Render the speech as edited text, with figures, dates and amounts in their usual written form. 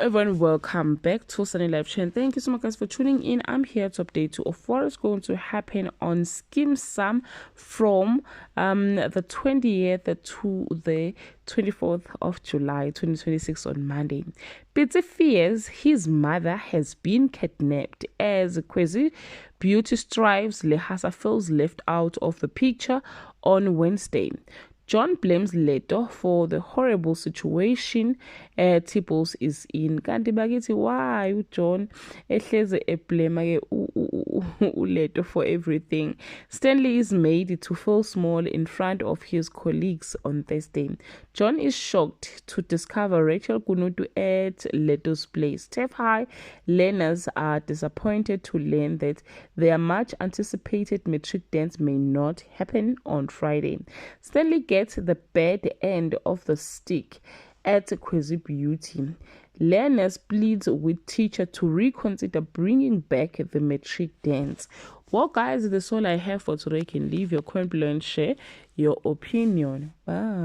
everyone, welcome back to Sunny Live Channel. Thank you so much guys for tuning in. I'm here to update you of what is going to happen on Skeem Saam from the 20th to the 24th of July 2026 on Monday. Pitsi fears his mother has been kidnapped as Kwezi Beauty strives Lehasa feels left out of the picture on Wednesday. John blames Leto for the horrible situation Tipples is in. Kanti bakithi why John ehleze eblame Leto for everything. Stanley is made to feel small in front of his colleagues on Thursday. John is shocked to discover Rachel Kunutu at Leto's place. Steph High learners are disappointed to learn that their much anticipated matric dance may not happen on Friday. Stanley gets the bad end of the stick at Kwezi Beauty. Learners pleads with teacher to reconsider bringing back the matric dance. Well guys, that's all I have for today. You can leave your comment below and share your opinion. Bye.